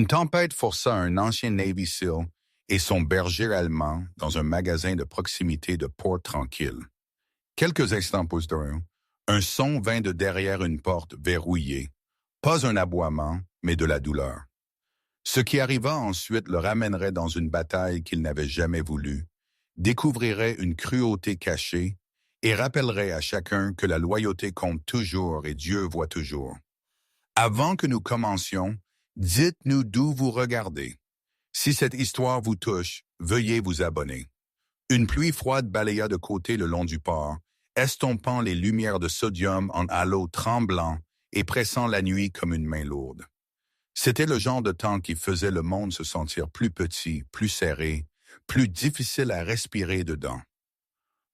Une tempête força un ancien Navy SEAL et son berger allemand dans un magasin de proximité de Port Tranquille. Quelques instants plus tard, un son vint de derrière une porte verrouillée. Pas un aboiement, mais de la douleur. Ce qui arriva ensuite le ramènerait dans une bataille qu'il n'avait jamais voulu, découvrirait une cruauté cachée et rappellerait à chacun que la loyauté compte toujours et Dieu voit toujours. Avant que nous commencions, dites-nous d'où vous regardez. Si cette histoire vous touche, veuillez vous abonner. Une pluie froide balaya de côté le long du port, estompant les lumières de sodium en halos tremblants et pressant la nuit comme une main lourde. C'était le genre de temps qui faisait le monde se sentir plus petit, plus serré, plus difficile à respirer dedans.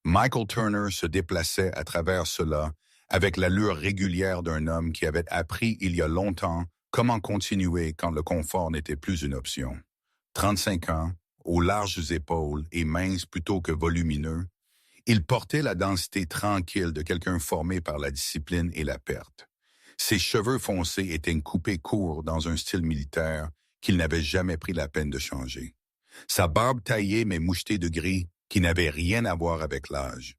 Michael Turner se déplaçait à travers cela avec l'allure régulière d'un homme qui avait appris il y a longtemps comment continuer quand le confort n'était plus une option. 35 ans, aux larges épaules et mince plutôt que volumineux, il portait la densité tranquille de quelqu'un formé par la discipline et la perte. Ses cheveux foncés étaient coupés courts dans un style militaire qu'il n'avait jamais pris la peine de changer. Sa barbe taillée mais mouchetée de gris qui n'avait rien à voir avec l'âge.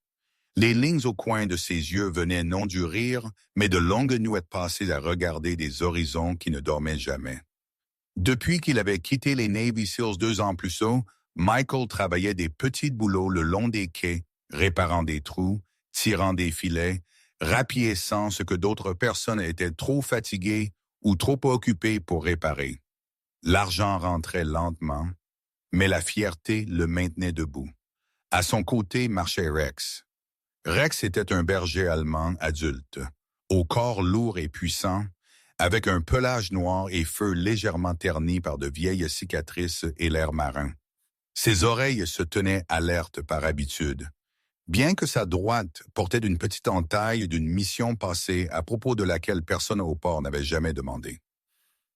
Les lignes au coin de ses yeux venaient non du rire, mais de longues nuits passées à regarder des horizons qui ne dormaient jamais. Depuis qu'il avait quitté les Navy SEALs 2 ans plus tôt, Michael travaillait des petits boulots le long des quais, réparant des trous, tirant des filets, rapiéçant ce que d'autres personnes étaient trop fatiguées ou trop occupées pour réparer. L'argent rentrait lentement, mais la fierté le maintenait debout. À son côté marchait Rex. Rex était un berger allemand adulte, au corps lourd et puissant, avec un pelage noir et feu légèrement ternis par de vieilles cicatrices et l'air marin. Ses oreilles se tenaient alertes par habitude, bien que sa droite portait une petite entaille d'une mission passée à propos de laquelle personne au port n'avait jamais demandé.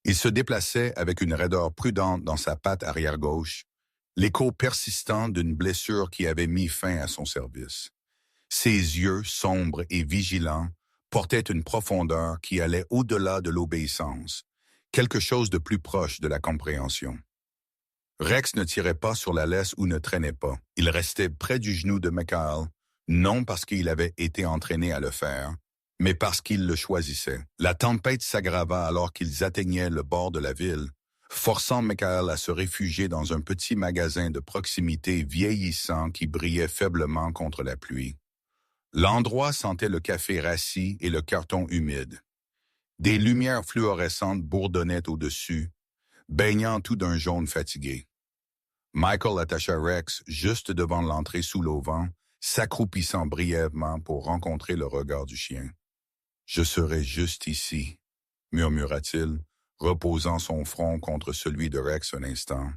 Il se déplaçait avec une raideur prudente dans sa patte arrière gauche, l'écho persistant d'une blessure qui avait mis fin à son service. Ses yeux, sombres et vigilants, portaient une profondeur qui allait au-delà de l'obéissance, quelque chose de plus proche de la compréhension. Rex ne tirait pas sur la laisse ou ne traînait pas. Il restait près du genou de Michael, non parce qu'il avait été entraîné à le faire, mais parce qu'il le choisissait. La tempête s'aggrava alors qu'ils atteignaient le bord de la ville, forçant Michael à se réfugier dans un petit magasin de proximité vieillissant qui brillait faiblement contre la pluie. L'endroit sentait le café rassis et le carton humide. Des lumières fluorescentes bourdonnaient au-dessus, baignant tout d'un jaune fatigué. Michael attacha Rex juste devant l'entrée sous l'auvent, s'accroupissant brièvement pour rencontrer le regard du chien. « Je serai juste ici », murmura-t-il, reposant son front contre celui de Rex un instant.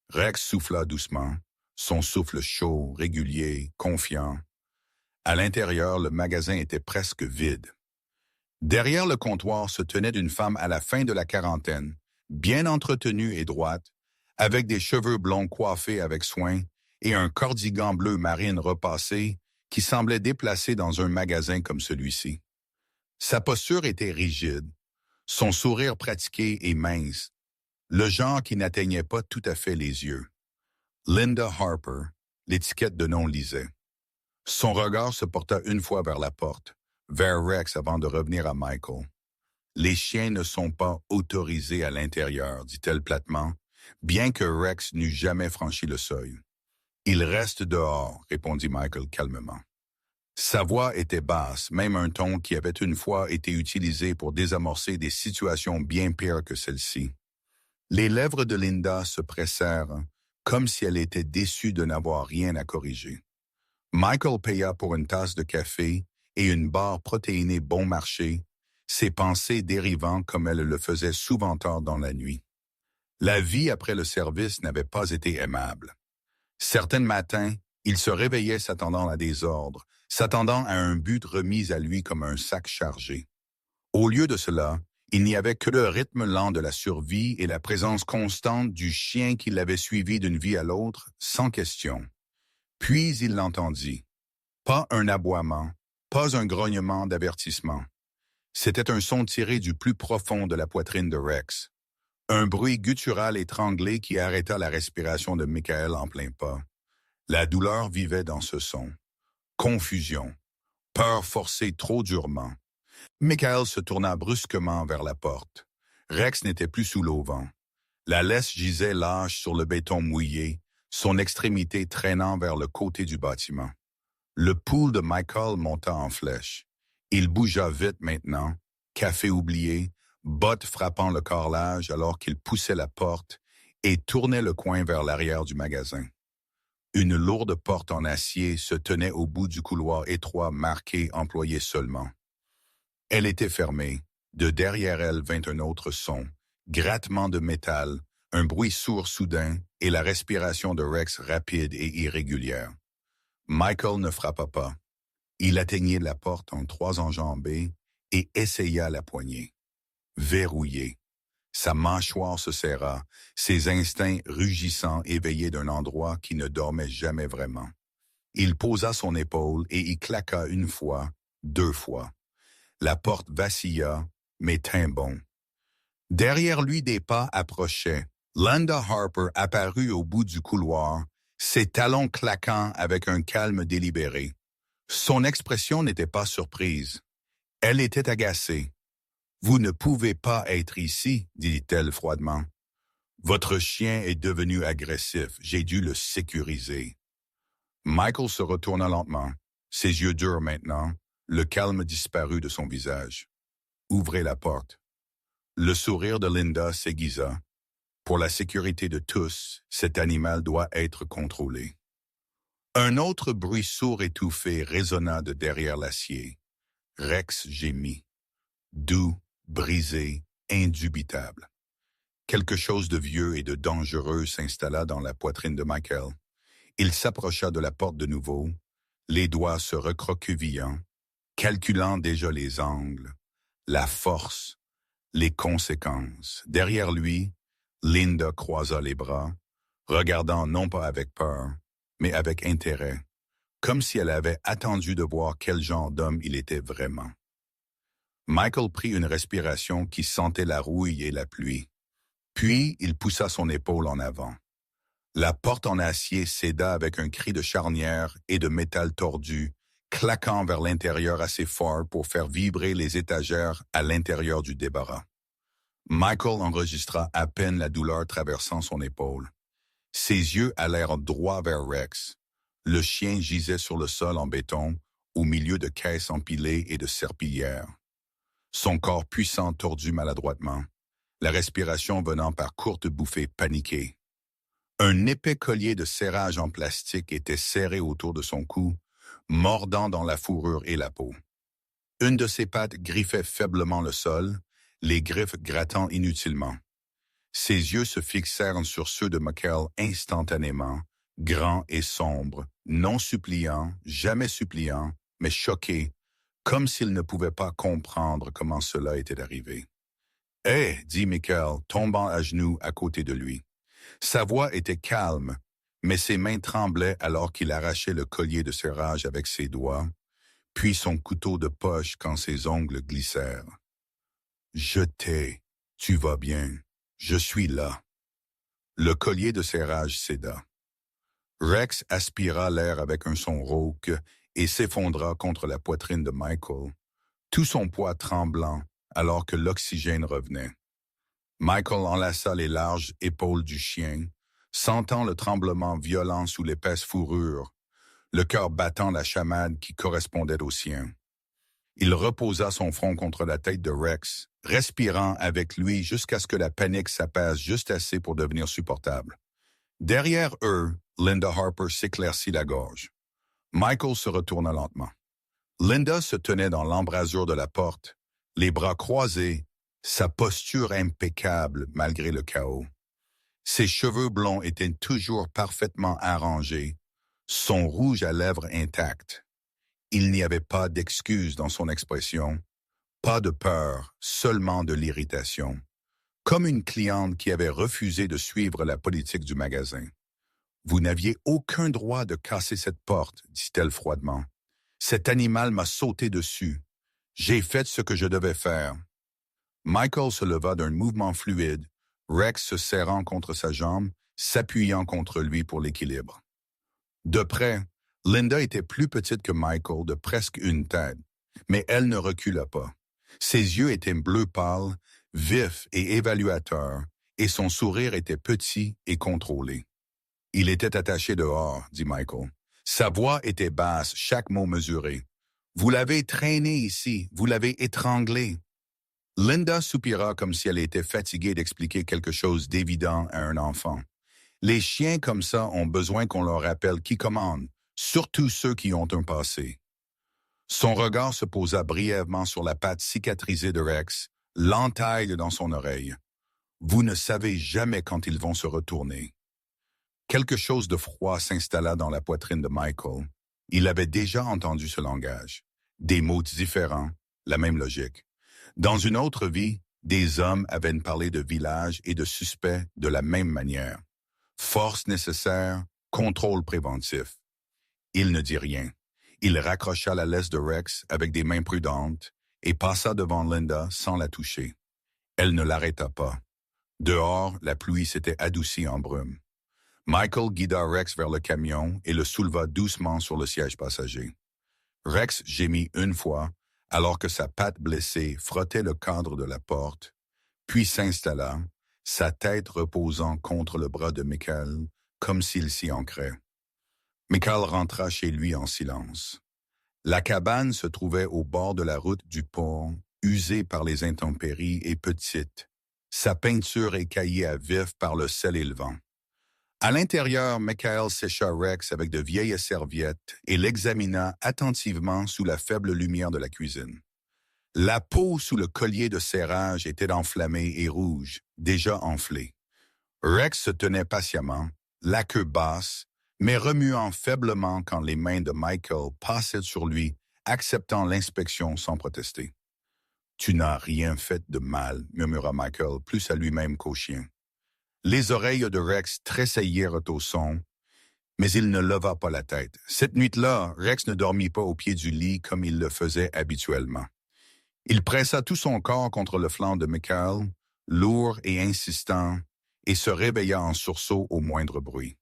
Rex souffla doucement, son souffle chaud, régulier, confiant. À l'intérieur, le magasin était presque vide. Derrière le comptoir se tenait une femme à la fin de la quarantaine, bien entretenue et droite, avec des cheveux blonds coiffés avec soin et un cardigan bleu marine repassé qui semblait déplacé dans un magasin comme celui-ci. Sa posture était rigide, son sourire pratiqué et mince, le genre qui n'atteignait pas tout à fait les yeux. Linda Harper, l'étiquette de nom lisait. Son regard se porta une fois vers la porte, vers Rex avant de revenir à Michael. « Les chiens ne sont pas autorisés à l'intérieur, dit-elle platement, bien que Rex n'eût jamais franchi le seuil. « Ils restent dehors, répondit Michael calmement. Sa voix était basse, même un ton qui avait une fois été utilisé pour désamorcer des situations bien pires que celle-ci. Les lèvres de Linda se pressèrent, comme si elle était déçue de n'avoir rien à corriger. Michael paya pour une tasse de café et une barre protéinée bon marché, ses pensées dérivant comme elle le faisait souvent tard dans la nuit. La vie après le service n'avait pas été aimable. Certains matins, il se réveillait s'attendant à des ordres, s'attendant à un but remis à lui comme un sac chargé. Au lieu de cela, il n'y avait que le rythme lent de la survie et la présence constante du chien qui l'avait suivi d'une vie à l'autre, sans question. Puis il l'entendit. Pas un aboiement, pas un grognement d'avertissement. C'était un son tiré du plus profond de la poitrine de Rex. Un bruit guttural étranglé qui arrêta la respiration de Michael en plein pas. La douleur vivait dans ce son. Confusion. Peur forcée trop durement. Michael se tourna brusquement vers la porte. Rex n'était plus sous l'auvent. La laisse gisait lâche sur le béton mouillé, son extrémité traînant vers le côté du bâtiment. Le pouls de Michael monta en flèche. Il bougea vite maintenant, café oublié, bottes frappant le carrelage alors qu'il poussait la porte et tournait le coin vers l'arrière du magasin. Une lourde porte en acier se tenait au bout du couloir étroit marqué « Employé seulement ». Elle était fermée. De derrière elle vint un autre son, grattement de métal, un bruit sourd soudain et la respiration de Rex rapide et irrégulière. Michael ne frappa pas. Il atteignit la porte en 3 enjambées et essaya la poignée. Verrouillée. Sa mâchoire se serra, ses instincts rugissants éveillés d'un endroit qui ne dormait jamais vraiment. Il posa son épaule et y claqua 1 fois, 2 fois. La porte vacilla, mais tint bon. Derrière lui, des pas approchaient. Linda Harper apparut au bout du couloir, ses talons claquant avec un calme délibéré. Son expression n'était pas surprise. Elle était agacée. « Vous ne pouvez pas être ici, » dit-elle froidement. « Votre chien est devenu agressif. J'ai dû le sécuriser. » Michael se retourna lentement, ses yeux durs maintenant, le calme disparut de son visage. « Ouvrez la porte. » Le sourire de Linda s'aiguisa. Pour la sécurité de tous, cet animal doit être contrôlé. Un autre bruit sourd étouffé résonna de derrière l'acier. Rex gémit. Doux, brisé, indubitable. Quelque chose de vieux et de dangereux s'installa dans la poitrine de Michael. Il s'approcha de la porte de nouveau, les doigts se recroquevillant, calculant déjà les angles, la force, les conséquences. Derrière lui, Linda croisa les bras, regardant non pas avec peur, mais avec intérêt, comme si elle avait attendu de voir quel genre d'homme il était vraiment. Michael prit une respiration qui sentait la rouille et la pluie. Puis, il poussa son épaule en avant. La porte en acier céda avec un cri de charnière et de métal tordu, claquant vers l'intérieur assez fort pour faire vibrer les étagères à l'intérieur du débarras. Michael enregistra à peine la douleur traversant son épaule. Ses yeux allèrent droit vers Rex. Le chien gisait sur le sol en béton, au milieu de caisses empilées et de serpillières. Son corps puissant tordu maladroitement, la respiration venant par courtes bouffées paniquées. Un épais collier de serrage en plastique était serré autour de son cou, mordant dans la fourrure et la peau. Une de ses pattes griffait faiblement le sol, les griffes grattant inutilement. Ses yeux se fixèrent sur ceux de Michael instantanément, grands et sombres, non suppliants, jamais suppliants, mais choqués, comme s'il ne pouvait pas comprendre comment cela était arrivé. « Hé !» dit Michael, tombant à genoux à côté de lui. Sa voix était calme, mais ses mains tremblaient alors qu'il arrachait le collier de serrage avec ses doigts, puis son couteau de poche quand ses ongles glissèrent. « Je t'ai, tu vas bien, je suis là. » Le collier de serrage céda. Rex aspira l'air avec un son rauque et s'effondra contre la poitrine de Michael, tout son poids tremblant alors que l'oxygène revenait. Michael enlaça les larges épaules du chien, sentant le tremblement violent sous l'épaisse fourrure, le cœur battant la chamade qui correspondait au sien. Il reposa son front contre la tête de Rex, respirant avec lui jusqu'à ce que la panique s'apaise juste assez pour devenir supportable. Derrière eux, Linda Harper s'éclaircit la gorge. Michael se retourna lentement. Linda se tenait dans l'embrasure de la porte, les bras croisés, sa posture impeccable malgré le chaos. Ses cheveux blonds étaient toujours parfaitement arrangés, son rouge à lèvres intact. Il n'y avait pas d'excuse dans son expression, pas de peur, seulement de l'irritation, comme une cliente qui avait refusé de suivre la politique du magasin. « Vous n'aviez aucun droit de casser cette porte, » dit-elle froidement. « Cet animal m'a sauté dessus. J'ai fait ce que je devais faire. » Michael se leva d'un mouvement fluide, Rex se serrant contre sa jambe, s'appuyant contre lui pour l'équilibre. De près, Linda était plus petite que Michael de presque une tête, mais elle ne recula pas. Ses yeux étaient bleu pâle, vifs et évaluateurs, et son sourire était petit et contrôlé. « Il était attaché dehors, » dit Michael. Sa voix était basse, chaque mot mesuré. « Vous l'avez traîné ici, vous l'avez étranglé. » Linda soupira comme si elle était fatiguée d'expliquer quelque chose d'évident à un enfant. Les chiens comme ça ont besoin qu'on leur rappelle qui commande, surtout ceux qui ont un passé. Son regard se posa brièvement sur la patte cicatrisée de Rex, l'entaille dans son oreille. Vous ne savez jamais quand ils vont se retourner. Quelque chose de froid s'installa dans la poitrine de Michael. Il avait déjà entendu ce langage. Des mots différents, la même logique. Dans une autre vie, des hommes avaient parlé de village et de suspects de la même manière. Force nécessaire, contrôle préventif. Il ne dit rien. Il raccrocha la laisse de Rex avec des mains prudentes et passa devant Linda sans la toucher. Elle ne l'arrêta pas. Dehors, la pluie s'était adoucie en brume. Michael guida Rex vers le camion et le souleva doucement sur le siège passager. Rex gémit une fois, alors que sa patte blessée frottait le cadre de la porte, puis s'installa, sa tête reposant contre le bras de Michael, comme s'il s'y ancrait. Michael rentra chez lui en silence. La cabane se trouvait au bord de la route du pont, usée par les intempéries et petite, sa peinture écaillée à vif par le sel et le vent. À l'intérieur, Michael sécha Rex avec de vieilles serviettes et l'examina attentivement sous la faible lumière de la cuisine. La peau sous le collier de serrage était enflammée et rouge, déjà enflée. Rex se tenait patiemment, la queue basse, mais remuant faiblement quand les mains de Michael passaient sur lui, acceptant l'inspection sans protester. « Tu n'as rien fait de mal, » murmura Michael, plus à lui-même qu'au chien. Les oreilles de Rex tressaillirent au son, mais il ne leva pas la tête. Cette nuit-là, Rex ne dormit pas au pied du lit comme il le faisait habituellement. Il pressa tout son corps contre le flanc de Michael, lourd et insistant, et se réveilla en sursaut au moindre bruit.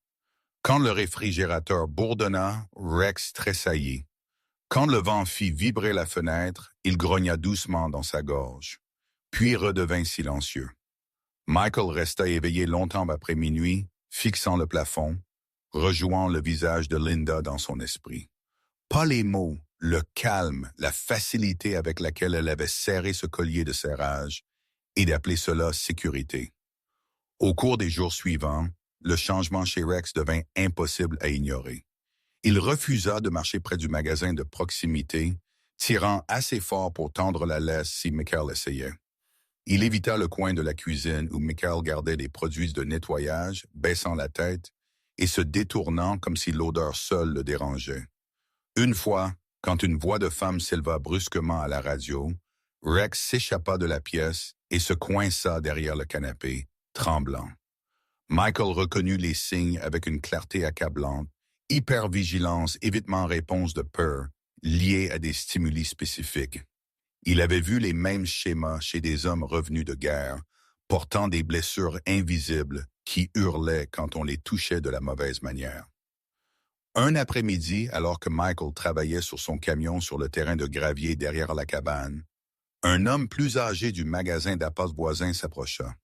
Quand le réfrigérateur bourdonna, Rex tressaillit. Quand le vent fit vibrer la fenêtre, il grogna doucement dans sa gorge, puis redevint silencieux. Michael resta éveillé longtemps après minuit, fixant le plafond, rejouant le visage de Linda dans son esprit. Pas les mots, le calme, la facilité avec laquelle elle avait serré ce collier de serrage, et d'appeler cela sécurité. Au cours des jours suivants, le changement chez Rex devint impossible à ignorer. Il refusa de marcher près du magasin de proximité, tirant assez fort pour tendre la laisse si Michael essayait. Il évita le coin de la cuisine où Michael gardait des produits de nettoyage, baissant la tête et se détournant comme si l'odeur seule le dérangeait. Une fois, quand une voix de femme s'éleva brusquement à la radio, Rex s'échappa de la pièce et se coinça derrière le canapé, tremblant. Michael reconnut les signes avec une clarté accablante, hypervigilance, évitement-réponse de peur, liée à des stimuli spécifiques. Il avait vu les mêmes schémas chez des hommes revenus de guerre, portant des blessures invisibles qui hurlaient quand on les touchait de la mauvaise manière. Un après-midi, alors que Michael travaillait sur son camion sur le terrain de gravier derrière la cabane, un homme plus âgé du magasin d'appât voisin s'approcha.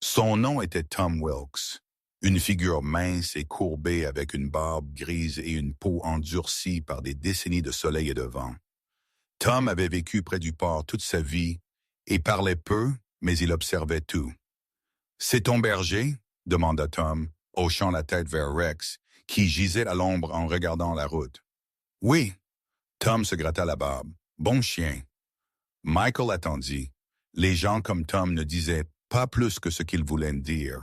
Son nom était Tom Wilkes, une figure mince et courbée avec une barbe grise et une peau endurcie par des décennies de soleil et de vent. Tom avait vécu près du port toute sa vie et parlait peu, mais il observait tout. « C'est ton berger ?» demanda Tom, hochant la tête vers Rex, qui gisait à l'ombre en regardant la route. « Oui. » Tom se gratta la barbe. « Bon chien. » Michael attendit. Les gens comme Tom ne disaient pas plus que ce qu'ils voulaient dire.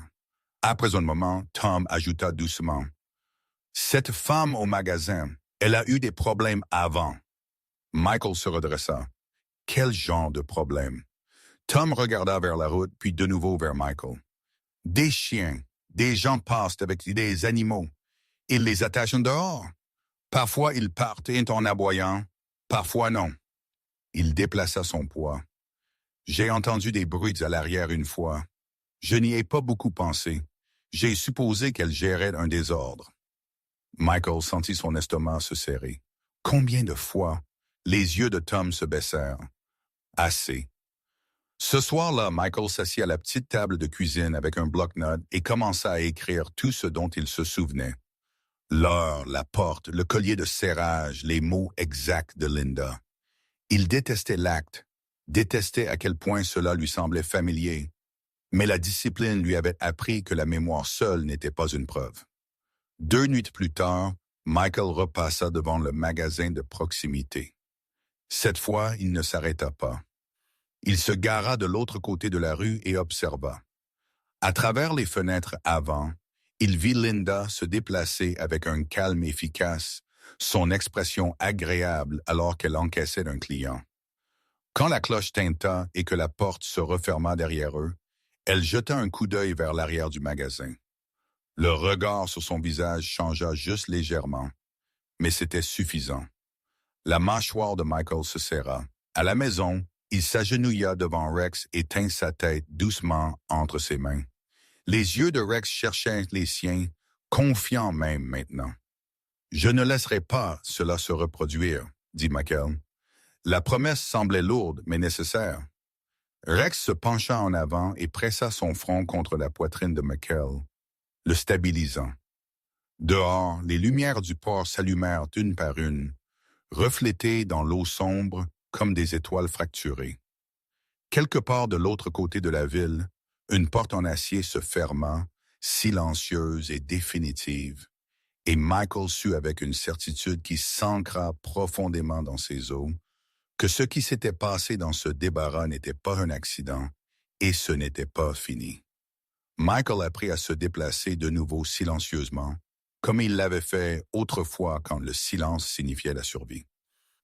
Après un moment, Tom ajouta doucement. « Cette femme au magasin, elle a eu des problèmes avant. » Michael se redressa. « Quel genre de problème? » Tom regarda vers la route, puis de nouveau vers Michael. « Des chiens, des gens passent avec des animaux. Ils les attachent dehors. Parfois, ils partent en aboyant, parfois non. » Il déplaça son poids. « J'ai entendu des bruits à l'arrière une fois. Je n'y ai pas beaucoup pensé. J'ai supposé qu'elle gérait un désordre. Michael sentit son estomac se serrer. Combien de fois? Les yeux de Tom se baissèrent. Assez. Ce soir-là, Michael s'assit à la petite table de cuisine avec un bloc-notes et commença à écrire tout ce dont il se souvenait. L'heure, la porte, le collier de serrage, les mots exacts de Linda. Il détestait l'acte, détestait à quel point cela lui semblait familier, mais la discipline lui avait appris que la mémoire seule n'était pas une preuve. 2 nuits plus tard, Michael repassa devant le magasin de proximité. Cette fois, il ne s'arrêta pas. Il se gara de l'autre côté de la rue et observa. À travers les fenêtres avant, il vit Linda se déplacer avec un calme efficace, son expression agréable alors qu'elle encaissait un client. Quand la cloche tinta et que la porte se referma derrière eux, elle jeta un coup d'œil vers l'arrière du magasin. Le regard sur son visage changea juste légèrement, mais c'était suffisant. La mâchoire de Michael se serra. À la maison, il s'agenouilla devant Rex et tint sa tête doucement entre ses mains. Les yeux de Rex cherchaient les siens, confiants même maintenant. « Je ne laisserai pas cela se reproduire », dit Michael. La promesse semblait lourde, mais nécessaire. Rex se pencha en avant et pressa son front contre la poitrine de Michael, le stabilisant. Dehors, les lumières du port s'allumèrent une par une, reflétées dans l'eau sombre comme des étoiles fracturées. Quelque part de l'autre côté de la ville, une porte en acier se ferma, silencieuse et définitive, et Michael sut avec une certitude qui s'ancra profondément dans ses os que ce qui s'était passé dans ce débarras n'était pas un accident et ce n'était pas fini. Michael apprit à se déplacer de nouveau silencieusement, comme il l'avait fait autrefois quand le silence signifiait la survie.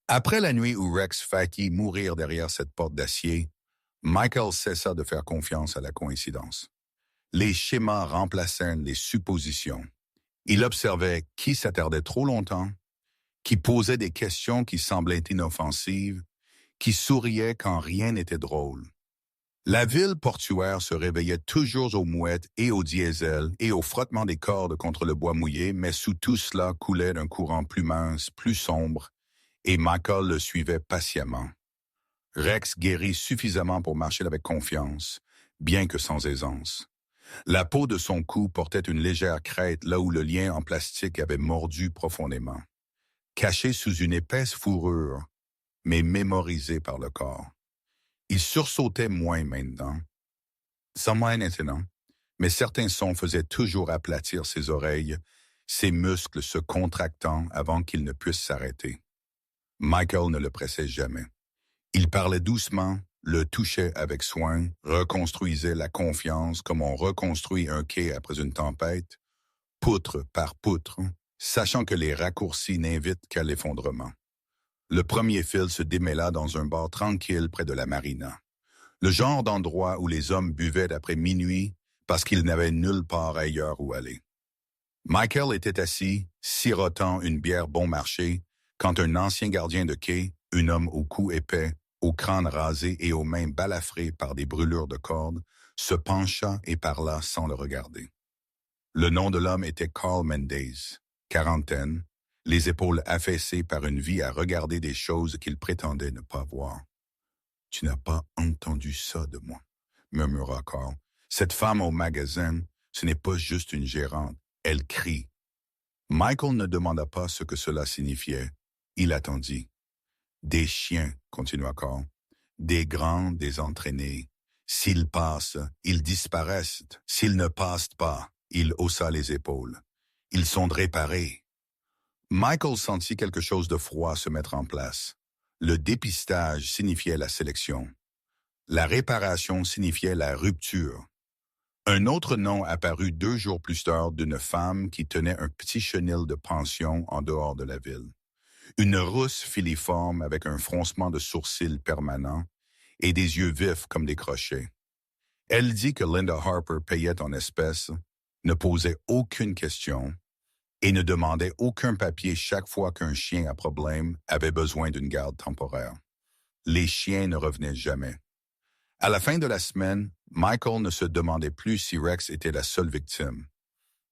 Après la nuit où Rex faillit mourir derrière cette porte d'acier, Michael cessa de faire confiance à la coïncidence. Les schémas remplacèrent les suppositions. Il observait qui s'attardait trop longtemps, qui posait des questions qui semblaient inoffensives, qui souriait quand rien n'était drôle. La ville portuaire se réveillait toujours aux mouettes et au diesel et au frottement des cordes contre le bois mouillé, mais sous tout cela coulait un courant plus mince, plus sombre, et Michael le suivait patiemment. Rex guérit suffisamment pour marcher avec confiance, bien que sans aisance. La peau de son cou portait une légère crête là où le lien en plastique avait mordu profondément. Caché sous une épaisse fourrure, mais mémorisé par le corps. Il sursautait moins maintenant. Sans moins maintenant, mais certains sons faisaient toujours aplatir ses oreilles, ses muscles se contractant avant qu'il ne puisse s'arrêter. Michael ne le pressait jamais. Il parlait doucement, le touchait avec soin, reconstruisait la confiance comme on reconstruit un quai après une tempête, poutre par poutre, sachant que les raccourcis n'invitent qu'à l'effondrement. Le premier fil se démêla dans un bar tranquille près de la marina. Le genre d'endroit où les hommes buvaient après minuit parce qu'ils n'avaient nulle part ailleurs où aller. Michael était assis, sirotant une bière bon marché, quand un ancien gardien de quai, un homme au cou épais, au crâne rasé et aux mains balafrées par des brûlures de cordes, se pencha et parla sans le regarder. Le nom de l'homme était Carl Mendez, quarantaine, les épaules affaissées par une vie à regarder des choses qu'il prétendait ne pas voir. « Tu n'as pas entendu ça de moi, » murmura Carl. « Cette femme au magasin, ce n'est pas juste une gérante, elle crie. » Michael ne demanda pas ce que cela signifiait. Il attendit. « Des chiens, » continua Carl. « Des grands, des entraînés. S'ils passent, ils disparaissent. S'ils ne passent pas, » il haussa les épaules. « Ils sont réparés. » Michael sentit quelque chose de froid se mettre en place. Le dépistage signifiait la sélection. La réparation signifiait la rupture. Un autre nom apparut 2 jours plus tard d'une femme qui tenait un petit chenil de pension en dehors de la ville. Une rousse filiforme avec un froncement de sourcils permanent et des yeux vifs comme des crochets. Elle dit que Linda Harper payait en espèces, ne posait aucune question et ne demandait aucun papier chaque fois qu'un chien à problème avait besoin d'une garde temporaire. Les chiens ne revenaient jamais. À la fin de la semaine, Michael ne se demandait plus si Rex était la seule victime.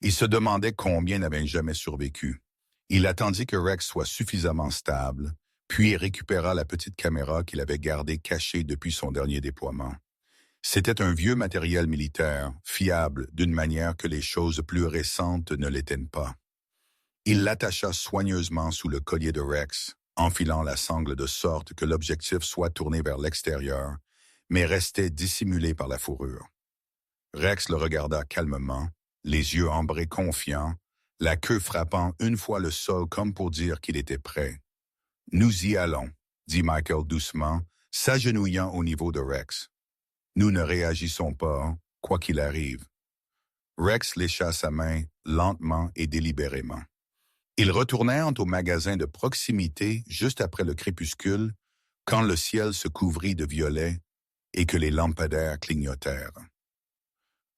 Il se demandait combien n'avaient jamais survécu. Il attendit que Rex soit suffisamment stable, puis récupéra la petite caméra qu'il avait gardée cachée depuis son dernier déploiement. C'était un vieux matériel militaire, fiable d'une manière que les choses plus récentes ne l'étaient pas. Il l'attacha soigneusement sous le collier de Rex, enfilant la sangle de sorte que l'objectif soit tourné vers l'extérieur, mais restait dissimulé par la fourrure. Rex le regarda calmement, les yeux ambrés confiants, la queue frappant une fois le sol comme pour dire qu'il était prêt. « Nous y allons », dit Michael doucement, s'agenouillant au niveau de Rex. « Nous ne réagissons pas, quoi qu'il arrive. » Rex lécha sa main lentement et délibérément. Ils retournèrent au magasin de proximité juste après le crépuscule, quand le ciel se couvrit de violet et que les lampadaires clignotèrent.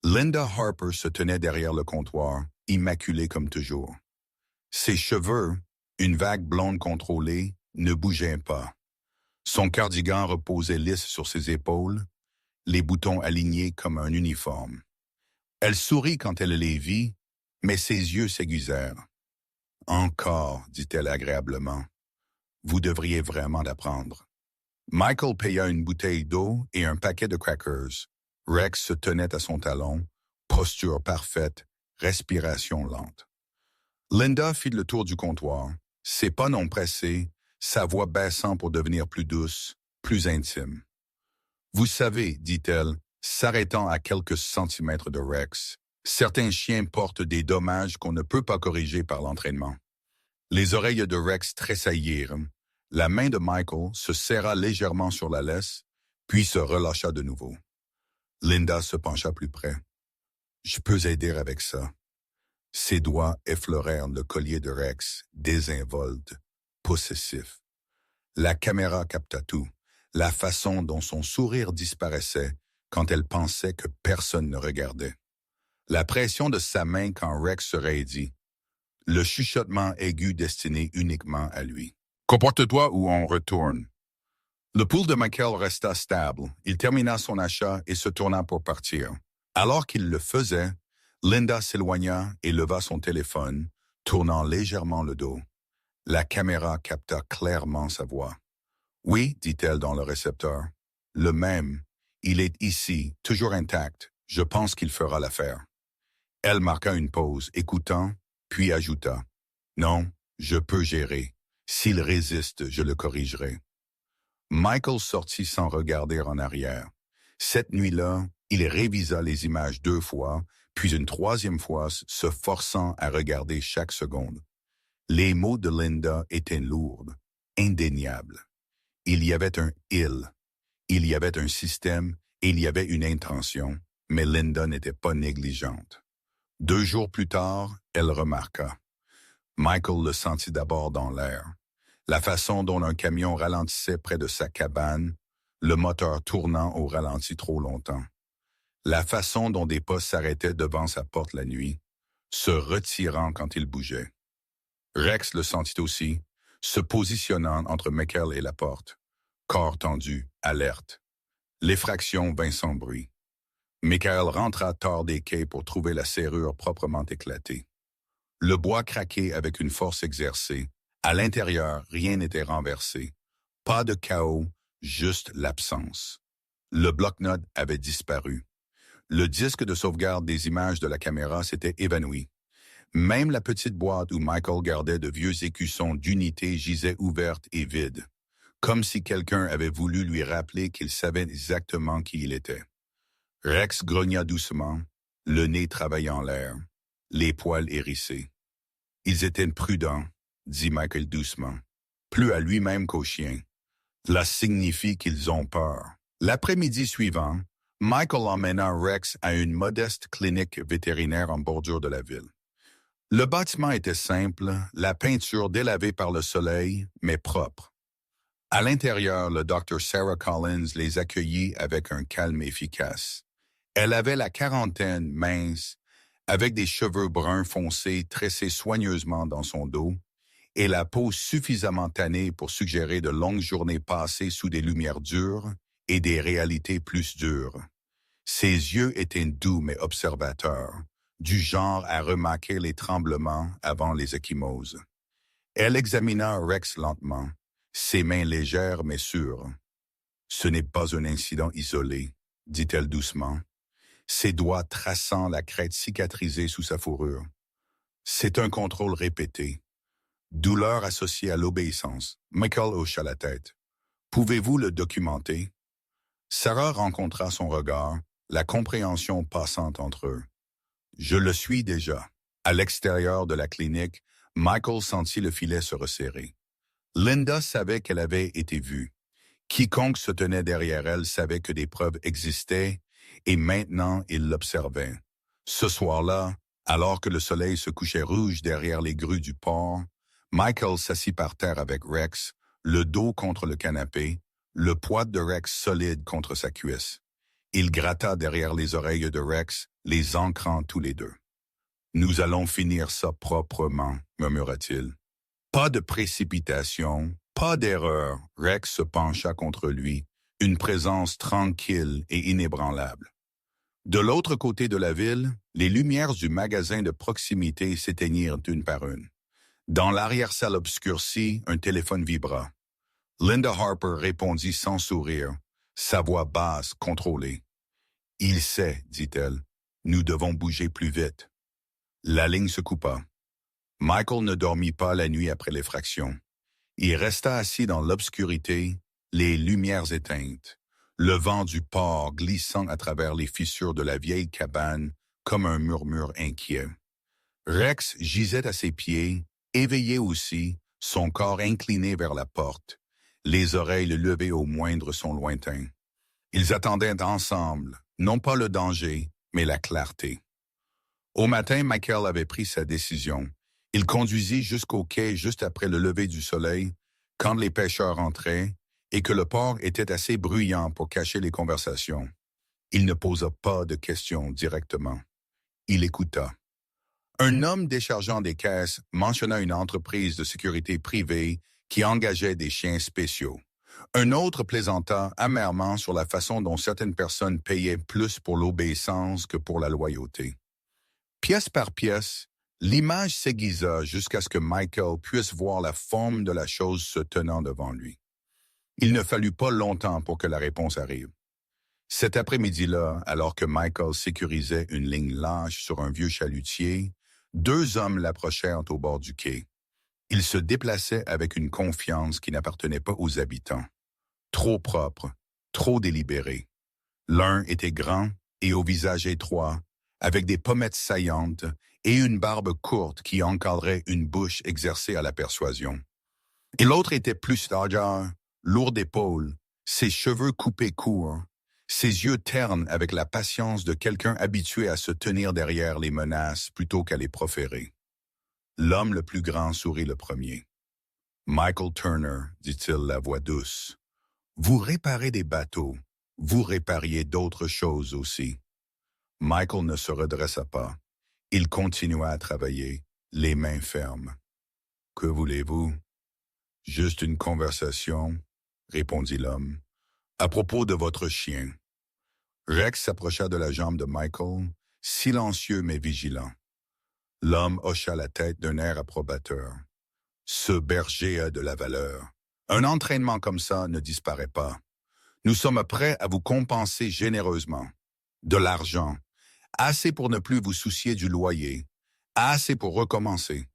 Linda Harper se tenait derrière le comptoir, immaculée comme toujours. Ses cheveux, une vague blonde contrôlée, ne bougeaient pas. Son cardigan reposait lisse sur ses épaules, les boutons alignés comme un uniforme. Elle sourit quand elle les vit, mais ses yeux s'aiguisèrent. « Encore, dit-elle agréablement. Vous devriez vraiment l'apprendre. » Michael paya une bouteille d'eau et un paquet de crackers. Rex se tenait à son talon, posture parfaite, respiration lente. Linda fit le tour du comptoir, ses pas non pressés, sa voix baissant pour devenir plus douce, plus intime. « Vous savez, dit-elle, s'arrêtant à quelques centimètres de Rex, certains chiens portent des dommages qu'on ne peut pas corriger par l'entraînement. » Les oreilles de Rex tressaillirent. La main de Michael se serra légèrement sur la laisse, puis se relâcha de nouveau. Linda se pencha plus près. « Je peux aider avec ça. » Ses doigts effleurèrent le collier de Rex, désinvolte, possessif. La caméra capta tout, la façon dont son sourire disparaissait quand elle pensait que personne ne regardait. La pression de sa main quand Rex se raidit. Le chuchotement aigu destiné uniquement à lui. « Comporte-toi ou on retourne. » Le pouls de Michael resta stable. Il termina son achat et se tourna pour partir. Alors qu'il le faisait, Linda s'éloigna et leva son téléphone, tournant légèrement le dos. La caméra capta clairement sa voix. « Oui, dit-elle dans le récepteur. Le même. Il est ici, toujours intact. Je pense qu'il fera l'affaire. » Elle marqua une pause, écoutant, puis ajouta. « Non, je peux gérer. S'il résiste, je le corrigerai. » Michael sortit sans regarder en arrière. Cette nuit-là, il révisa les images 2 fois, puis une 3e fois, se forçant à regarder chaque seconde. Les mots de Linda étaient lourds, indéniables. Il y avait un « il », il y avait un système et il y avait une intention, mais Linda n'était pas négligente. 2 jours plus tard, elle remarqua. Michael le sentit d'abord dans l'air. La façon dont un camion ralentissait près de sa cabane, le moteur tournant au ralenti trop longtemps. La façon dont des pas s'arrêtaient devant sa porte la nuit, se retirant quand il bougeait. Rex le sentit aussi, se positionnant entre Michael et la porte. Corps tendu, alerte. L'effraction vint sans bruit. Michael rentra tard des quais pour trouver la serrure proprement éclatée. Le bois craquait avec une force exercée. À l'intérieur, rien n'était renversé. Pas de chaos, juste l'absence. Le bloc-notes avait disparu. Le disque de sauvegarde des images de la caméra s'était évanoui. Même la petite boîte où Michael gardait de vieux écussons d'unité gisait ouverte et vide, comme si quelqu'un avait voulu lui rappeler qu'il savait exactement qui il était. Rex grogna doucement, le nez travaillant l'air, les poils hérissés. « Ils étaient prudents », dit Michael doucement, plus à lui-même qu'au chien. « Cela signifie qu'ils ont peur. » L'après-midi suivant, Michael emmena Rex à une modeste clinique vétérinaire en bordure de la ville. Le bâtiment était simple, la peinture délavée par le soleil, mais propre. À l'intérieur, le Dr. Sarah Collins les accueillit avec un calme efficace. Elle avait la quarantaine, mince, avec des cheveux bruns foncés tressés soigneusement dans son dos, et la peau suffisamment tannée pour suggérer de longues journées passées sous des lumières dures et des réalités plus dures. Ses yeux étaient doux mais observateurs, du genre à remarquer les tremblements avant les ecchymoses. Elle examina Rex lentement, ses mains légères mais sûres. « Ce n'est pas un incident isolé, » dit-elle doucement, ses doigts traçant la crête cicatrisée sous sa fourrure. « C'est un contrôle répété. Douleur associée à l'obéissance. » Michael hocha la tête. « Pouvez-vous le documenter? » Sarah rencontra son regard, la compréhension passante entre eux. « Je le suis déjà. » À l'extérieur de la clinique, Michael sentit le filet se resserrer. Linda savait qu'elle avait été vue. Quiconque se tenait derrière elle savait que des preuves existaient, et maintenant il l'observait. Ce soir-là, alors que le soleil se couchait rouge derrière les grues du port, Michael s'assit par terre avec Rex, le dos contre le canapé, le poids de Rex solide contre sa cuisse. Il gratta derrière les oreilles de Rex, les ancrant tous les deux. « Nous allons finir ça proprement, » murmura-t-il. Pas de précipitation, pas d'erreur. Rex se pencha contre lui, une présence tranquille et inébranlable. De l'autre côté de la ville, les lumières du magasin de proximité s'éteignirent une par une. Dans l'arrière-salle obscurcie, un téléphone vibra. Linda Harper répondit sans sourire, sa voix basse, contrôlée. « Il sait, dit-elle, nous devons bouger plus vite. » La ligne se coupa. Michael ne dormit pas la nuit après l'effraction. Il resta assis dans l'obscurité, les lumières éteintes, le vent du port glissant à travers les fissures de la vieille cabane comme un murmure inquiet. Rex gisait à ses pieds, éveillé aussi, son corps incliné vers la porte, les oreilles levées au moindre son lointain. Ils attendaient ensemble, non pas le danger, mais la clarté. Au matin, Michael avait pris sa décision. Il conduisit jusqu'au quai juste après le lever du soleil, quand les pêcheurs entraient, et que le port était assez bruyant pour cacher les conversations. Il ne posa pas de questions directement. Il écouta. Un homme déchargeant des caisses mentionna une entreprise de sécurité privée qui engageait des chiens spéciaux. Un autre plaisanta amèrement sur la façon dont certaines personnes payaient plus pour l'obéissance que pour la loyauté. Pièce par pièce, l'image s'aiguisa jusqu'à ce que Michael puisse voir la forme de la chose se tenant devant lui. Il ne fallut pas longtemps pour que la réponse arrive. Cet après-midi-là, alors que Michael sécurisait une ligne lâche sur un vieux chalutier, deux hommes l'approchèrent au bord du quai. Ils se déplaçaient avec une confiance qui n'appartenait pas aux habitants. Trop propre, trop délibéré. L'un était grand et au visage étroit, avec des pommettes saillantes et une barbe courte qui encadrait une bouche exercée à la persuasion. Et l'autre était plus largeur, lourd d'épaule, ses cheveux coupés courts, ses yeux ternes avec la patience de quelqu'un habitué à se tenir derrière les menaces plutôt qu'à les proférer. L'homme le plus grand sourit le premier. « Michael Turner, dit-il la voix douce, vous réparez des bateaux, vous répariez d'autres choses aussi. » Michael ne se redressa pas. Il continua à travailler, les mains fermes. « Que voulez-vous? »« Juste une conversation, » répondit l'homme, « à propos de votre chien. » Rex s'approcha de la jambe de Michael, silencieux mais vigilant. L'homme hocha la tête d'un air approbateur. « Ce berger a de la valeur. Un entraînement comme ça ne disparaît pas. Nous sommes prêts à vous compenser généreusement. De l'argent, assez pour ne plus vous soucier du loyer, assez pour recommencer. »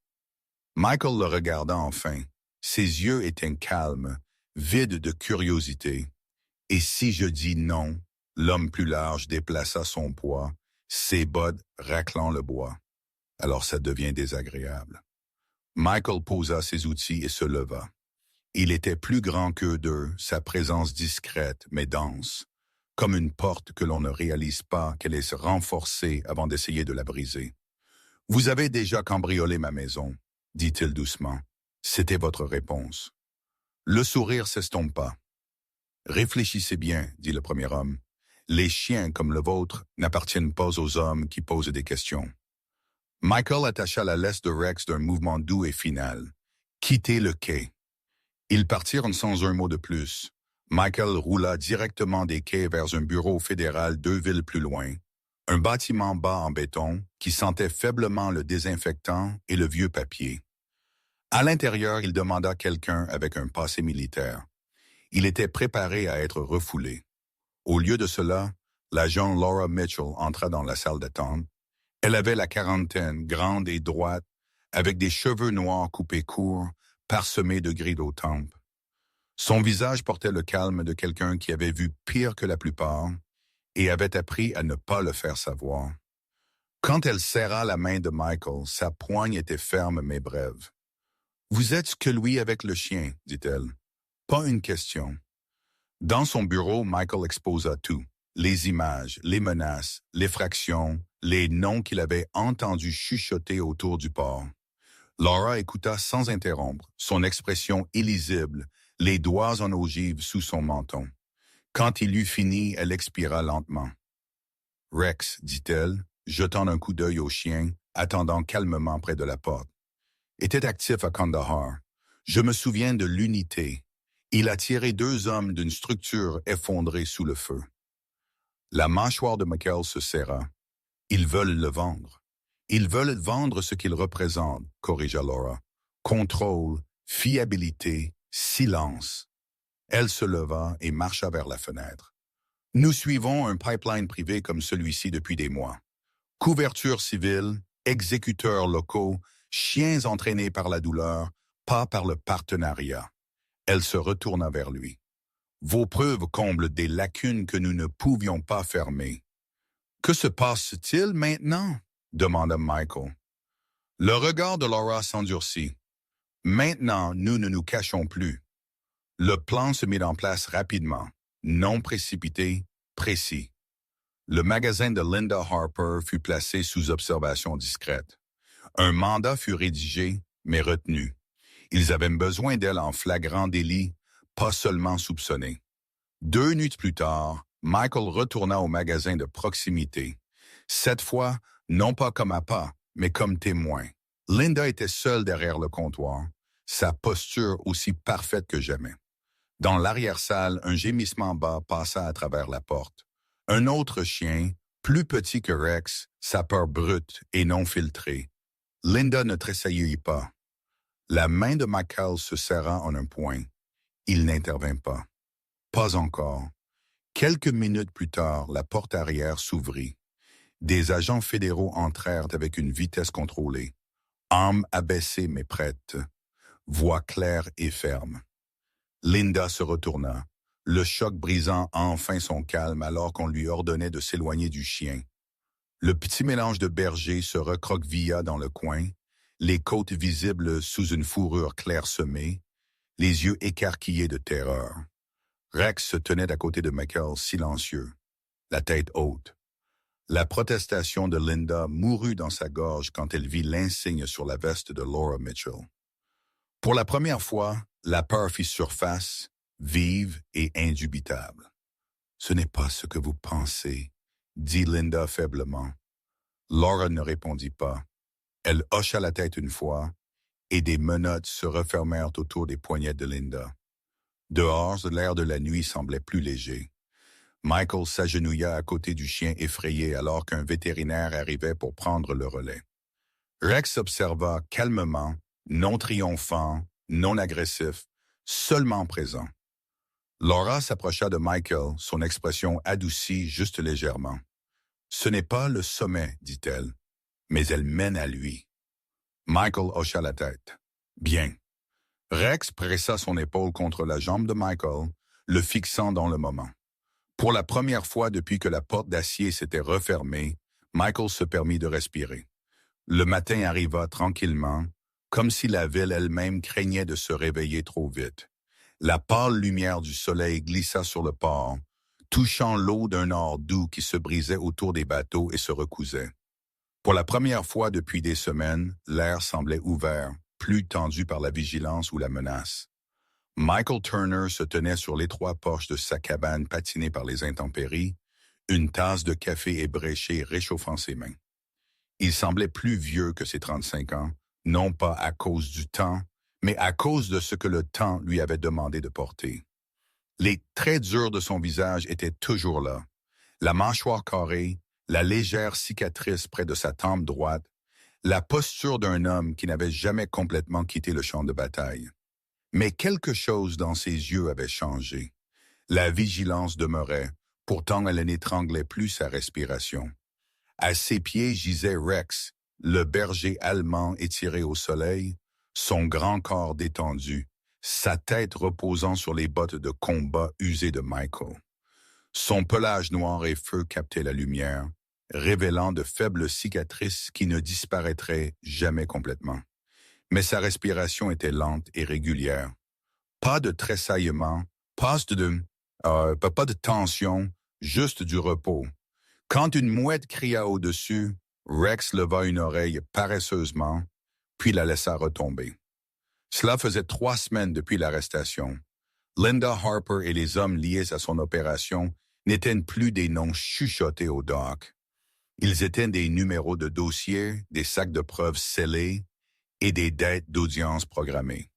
Michael le regarda enfin. Ses yeux étaient calmes, vides de curiosité. « Et si je dis non ?» L'homme plus large déplaça son poids, ses bottes raclant le bois. « Alors ça devient désagréable. » Michael posa ses outils et se leva. Il était plus grand qu'eux deux, sa présence discrète mais dense, comme une porte que l'on ne réalise pas qu'elle est renforcée avant d'essayer de la briser. « Vous avez déjà cambriolé ma maison, » dit-il doucement. C'était votre réponse. Le sourire s'estompa. « Réfléchissez bien, dit le premier homme. Les chiens comme le vôtre n'appartiennent pas aux hommes qui posent des questions. » Michael attacha la laisse de Rex d'un mouvement doux et final. « Quittez le quai. » Ils partirent sans un mot de plus. Michael roula directement des quais vers un bureau fédéral 2 villes plus loin, un bâtiment bas en béton qui sentait faiblement le désinfectant et le vieux papier. À l'intérieur, il demanda quelqu'un avec un passé militaire. Il était préparé à être refoulé. Au lieu de cela, l'agent Laura Mitchell entra dans la salle d'attente. Elle avait la quarantaine, grande et droite, avec des cheveux noirs coupés courts, parsemés de gris aux tempes. Son visage portait le calme de quelqu'un qui avait vu pire que la plupart et avait appris à ne pas le faire savoir. Quand elle serra la main de Michael, sa poigne était ferme mais brève. « Vous êtes que lui avec le chien, dit-elle. Pas une question. » Dans son bureau, Michael exposa tout. Les images, les menaces, les fractions, les noms qu'il avait entendus chuchoter autour du port. Laura écouta sans interrompre, son expression illisible, les doigts en ogive sous son menton. Quand il eut fini, elle expira lentement. « Rex, dit-elle, jetant un coup d'œil au chien, attendant calmement près de la porte. Était actif à Kandahar. Je me souviens de l'unité. Il a tiré 2 hommes d'une structure effondrée sous le feu. » La mâchoire de Michael se serra. « Ils veulent le vendre. Ils veulent vendre ce qu'il représente, corrigea Laura. Contrôle, fiabilité, silence. » Elle se leva et marcha vers la fenêtre. « Nous suivons un pipeline privé comme celui-ci depuis des mois. Couverture civile, exécuteurs locaux, chiens entraînés par la douleur, pas par le partenariat. » Elle se retourna vers lui. « Vos preuves comblent des lacunes que nous ne pouvions pas fermer. »« Que se passe-t-il maintenant? » demanda Michael. Le regard de Laura s'endurcit. « Maintenant, nous ne nous cachons plus. » Le plan se mit en place rapidement, non précipité, précis. Le magasin de Linda Harper fut placé sous observation discrète. Un mandat fut rédigé, mais retenu. Ils avaient besoin d'elle en flagrant délit, pas seulement soupçonnée. 2 nuits plus tard, Michael retourna au magasin de proximité. Cette fois, non pas comme appât, mais comme témoin. Linda était seule derrière le comptoir, sa posture aussi parfaite que jamais. Dans l'arrière-salle, un gémissement bas passa à travers la porte. Un autre chien, plus petit que Rex, sa peur brute et non filtrée. Linda ne tressaillit pas. La main de Michael se serra en un point. Il n'intervint pas. Pas encore. Quelques minutes plus tard, la porte arrière s'ouvrit. Des agents fédéraux entrèrent avec une vitesse contrôlée. Âme abaissée mais prête. Voix claire et ferme. Linda se retourna, le choc brisant enfin son calme alors qu'on lui ordonnait de s'éloigner du chien. Le petit mélange de berger se recroquevilla dans le coin, les côtes visibles sous une fourrure clairsemée, les yeux écarquillés de terreur. Rex se tenait à côté de Michael, silencieux, la tête haute. La protestation de Linda mourut dans sa gorge quand elle vit l'insigne sur la veste de Laura Mitchell. Pour la première fois, la peur fit surface, vive et indubitable. « Ce n'est pas ce que vous pensez, » dit Linda faiblement. Laura ne répondit pas. Elle hocha la tête une fois, et des menottes se refermèrent autour des poignets de Linda. Dehors, l'air de la nuit semblait plus léger. Michael s'agenouilla à côté du chien effrayé alors qu'un vétérinaire arrivait pour prendre le relais. Rex observa calmement, non triomphant, non agressif, seulement présent. Laura s'approcha de Michael, son expression adoucie juste légèrement. « Ce n'est pas le sommet, dit-elle, mais elle mène à lui. » Michael hocha la tête. « Bien. » Rex pressa son épaule contre la jambe de Michael, le fixant dans le moment. Pour la première fois depuis que la porte d'acier s'était refermée, Michael se permit de respirer. Le matin arriva tranquillement, comme si la ville elle-même craignait de se réveiller trop vite. La pâle lumière du soleil glissa sur le port, touchant l'eau d'un or doux qui se brisait autour des bateaux et se recousait. Pour la première fois depuis des semaines, l'air semblait ouvert, plus tendu par la vigilance ou la menace. Michael Turner se tenait sur l'étroit porche de sa cabane patinée par les intempéries, une tasse de café ébréché réchauffant ses mains. Il semblait plus vieux que ses 35 ans, non pas à cause du temps, mais à cause de ce que le temps lui avait demandé de porter. Les traits durs de son visage étaient toujours là. La mâchoire carrée, la légère cicatrice près de sa tempe droite, la posture d'un homme qui n'avait jamais complètement quitté le champ de bataille. Mais quelque chose dans ses yeux avait changé. La vigilance demeurait, pourtant elle n'étranglait plus sa respiration. À ses pieds gisait Rex, le berger allemand étiré au soleil, son grand corps détendu, sa tête reposant sur les bottes de combat usées de Michael. Son pelage noir et feu captait la lumière, révélant de faibles cicatrices qui ne disparaîtraient jamais complètement. Mais sa respiration était lente et régulière. Pas de tressaillement, pas de tension, juste du repos. Quand une mouette cria au-dessus, Rex leva une oreille paresseusement, puis la laissa retomber. Cela faisait 3 semaines depuis l'arrestation. Linda Harper et les hommes liés à son opération n'étaient plus des noms chuchotés au dock. Ils étaient des numéros de dossier, des sacs de preuves scellés et des dettes d'audience programmées.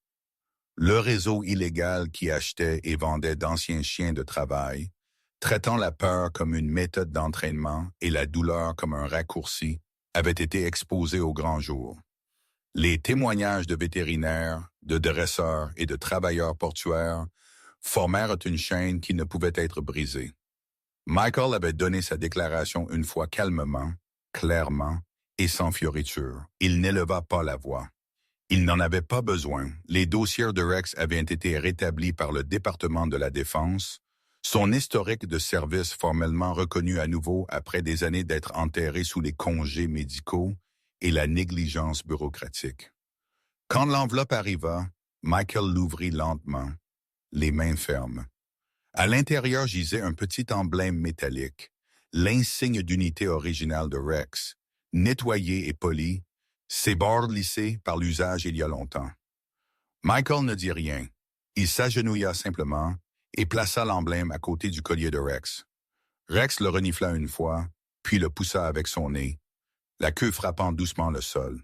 Le réseau illégal qui achetait et vendait d'anciens chiens de travail, traitant la peur comme une méthode d'entraînement et la douleur comme un raccourci, avait été exposé au grand jour. Les témoignages de vétérinaires, de dresseurs et de travailleurs portuaires formèrent une chaîne qui ne pouvait être brisée. Michael avait donné sa déclaration une fois calmement, clairement et sans fioriture. Il n'éleva pas la voix. Il n'en avait pas besoin. Les dossiers de Rex avaient été rétablis par le département de la Défense, son historique de service formellement reconnu à nouveau après des années d'être enterré sous les congés médicaux et la négligence bureaucratique. Quand l'enveloppe arriva, Michael l'ouvrit lentement, les mains fermes. À l'intérieur gisait un petit emblème métallique, l'insigne d'unité originale de Rex, nettoyé et poli, ses bords lissés par l'usage il y a longtemps. Michael ne dit rien. Il s'agenouilla simplement et plaça l'emblème à côté du collier de Rex. Rex le renifla une fois, puis le poussa avec son nez, la queue frappant doucement le sol.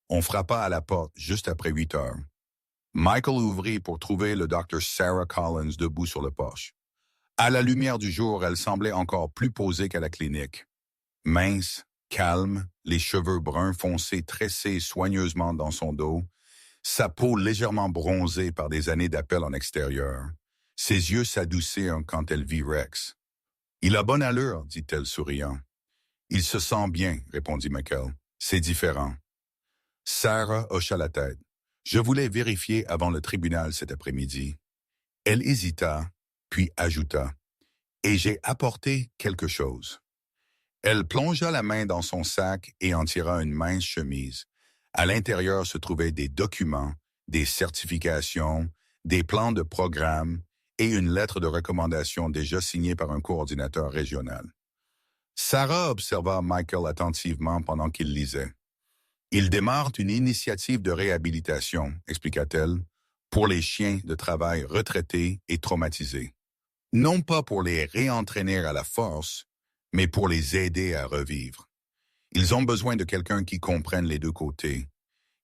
On frappa à la porte juste après 8 heures. Michael ouvrit pour trouver le Dr. Sarah Collins debout sur le porche. À la lumière du jour, elle semblait encore plus posée qu'à la clinique. Mince, calme, les cheveux bruns foncés tressés soigneusement dans son dos, sa peau légèrement bronzée par des années d'appel en extérieur. Ses yeux s'adoucirent quand elle vit Rex. « Il a bonne allure, dit-elle souriant. « Il se sent bien, répondit Michael. C'est différent. » Sarah hocha la tête. « Je voulais vérifier avant le tribunal cet après-midi. » Elle hésita, puis ajouta. « Et j'ai apporté quelque chose. » Elle plongea la main dans son sac et en tira une mince chemise. À l'intérieur se trouvaient des documents, des certifications, des plans de programme et une lettre de recommandation déjà signée par un coordinateur régional. Sarah observa Michael attentivement pendant qu'il lisait. « Il démarre une initiative de réhabilitation, expliqua-t-elle, pour les chiens de travail retraités et traumatisés. Non pas pour les réentraîner à la force, mais pour les aider à revivre. Ils ont besoin de quelqu'un qui comprenne les deux côtés,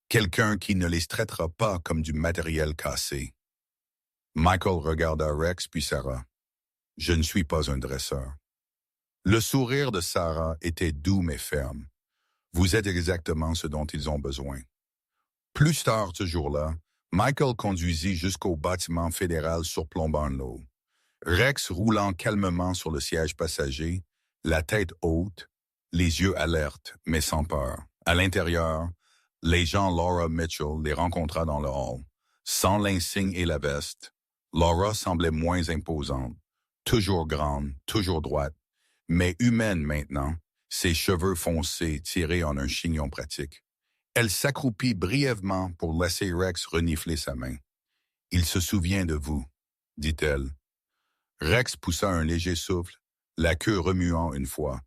quelqu'un qui ne les traitera pas comme du matériel cassé. » Michael regarda Rex puis Sarah. « Je ne suis pas un dresseur. » Le sourire de Sarah était doux mais ferme. « Vous êtes exactement ce dont ils ont besoin. » Plus tard ce jour-là, Michael conduisit jusqu'au bâtiment fédéral surplombant l'eau. Rex roulant calmement sur le siège passager, la tête haute, les yeux alertes, mais sans peur. À l'intérieur, l'agent Laura Mitchell les rencontra dans le hall. Sans l'insigne et la veste, Laura semblait moins imposante, toujours grande, toujours droite, mais humaine maintenant, ses cheveux foncés tirés en un chignon pratique. Elle s'accroupit brièvement pour laisser Rex renifler sa main. « Il se souvient de vous, » dit-elle. Rex poussa un léger souffle, la queue remuant une fois.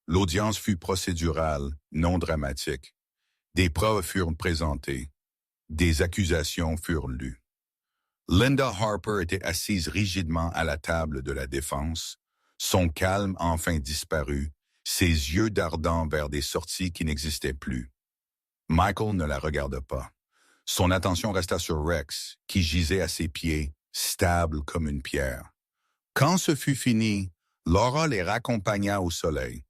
L'audience fut procédurale, non dramatique. Des preuves furent présentées. Des accusations furent lues. Linda Harper était assise rigidement à la table de la défense, son calme enfin disparu, ses yeux dardant vers des sorties qui n'existaient plus. Michael ne la regarda pas. Son attention resta sur Rex, qui gisait à ses pieds, stable comme une pierre. Quand ce fut fini, Laura les raccompagna au soleil.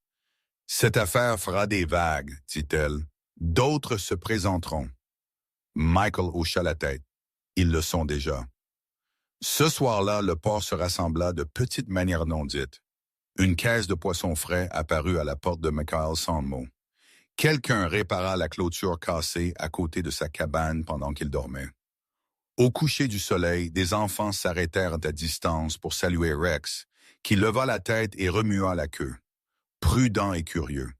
Cette affaire fera des vagues, dit-elle. D'autres se présenteront. Michael hocha la tête. Ils le sont déjà. Ce soir-là, le port se rassembla de petites manières non dites. Une caisse de poissons frais apparut à la porte de Michael sans mot. Quelqu'un répara la clôture cassée à côté de sa cabane pendant qu'il dormait. Au coucher du soleil, des enfants s'arrêtèrent à distance pour saluer Rex, qui leva la tête et remua la queue, prudent et curieux.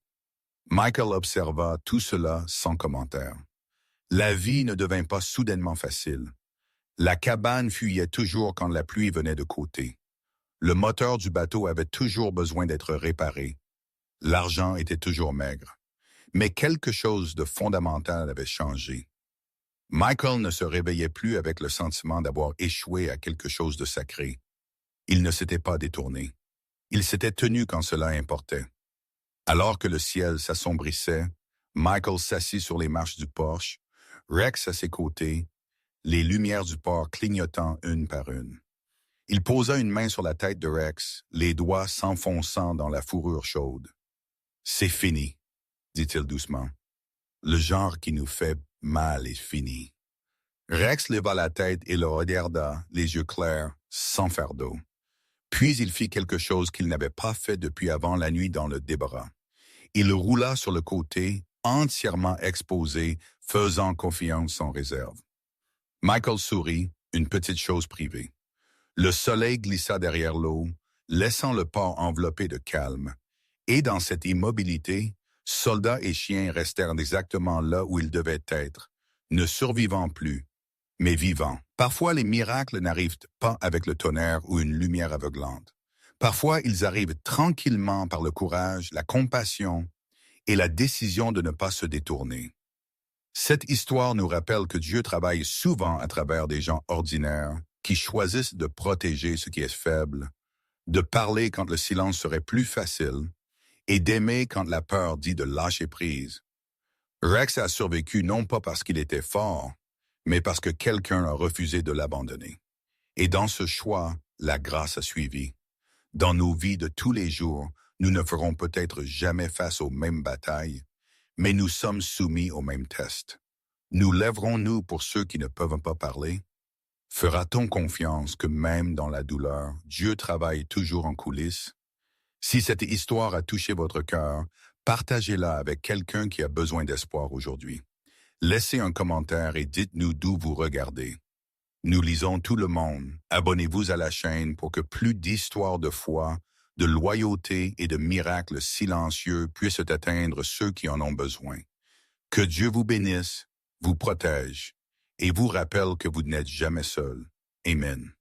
Michael observa tout cela sans commentaire. La vie ne devint pas soudainement facile. La cabane fuyait toujours quand la pluie venait de côté. Le moteur du bateau avait toujours besoin d'être réparé. L'argent était toujours maigre. Mais quelque chose de fondamental avait changé. Michael ne se réveillait plus avec le sentiment d'avoir échoué à quelque chose de sacré. Il ne s'était pas détourné. Il s'était tenu quand cela importait. Alors que le ciel s'assombrissait, Michael s'assit sur les marches du porche, Rex à ses côtés, les lumières du port clignotant une par une. Il posa une main sur la tête de Rex, les doigts s'enfonçant dans la fourrure chaude. « C'est fini », dit-il doucement. « Le genre qui nous fait mal est fini. » Rex leva la tête et le regarda, les yeux clairs, sans fardeau. Puis il fit quelque chose qu'il n'avait pas fait depuis avant la nuit dans le débarras. Il roula sur le côté, entièrement exposé, faisant confiance sans réserve. Michael sourit, une petite chose privée. Le soleil glissa derrière l'eau, laissant le port enveloppé de calme. Et dans cette immobilité, soldats et chiens restèrent exactement là où ils devaient être, ne survivant plus, mais vivants. Parfois, les miracles n'arrivent pas avec le tonnerre ou une lumière aveuglante. Parfois, ils arrivent tranquillement par le courage, la compassion et la décision de ne pas se détourner. Cette histoire nous rappelle que Dieu travaille souvent à travers des gens ordinaires qui choisissent de protéger ce qui est faible, de parler quand le silence serait plus facile et d'aimer quand la peur dit de lâcher prise. Rex a survécu non pas parce qu'il était fort, mais parce que quelqu'un a refusé de l'abandonner. Et dans ce choix, la grâce a suivi. Dans nos vies de tous les jours, nous ne ferons peut-être jamais face aux mêmes batailles, mais nous sommes soumis aux mêmes tests. Nous lèverons-nous pour ceux qui ne peuvent pas parler? Fera-t-on confiance que même dans la douleur, Dieu travaille toujours en coulisses? Si cette histoire a touché votre cœur, partagez-la avec quelqu'un qui a besoin d'espoir aujourd'hui. Laissez un commentaire et dites-nous d'où vous regardez. Nous lisons tout le monde. Abonnez-vous à la chaîne pour que plus d'histoires de foi, de loyauté et de miracles silencieux puissent atteindre ceux qui en ont besoin. Que Dieu vous bénisse, vous protège et vous rappelle que vous n'êtes jamais seul. Amen.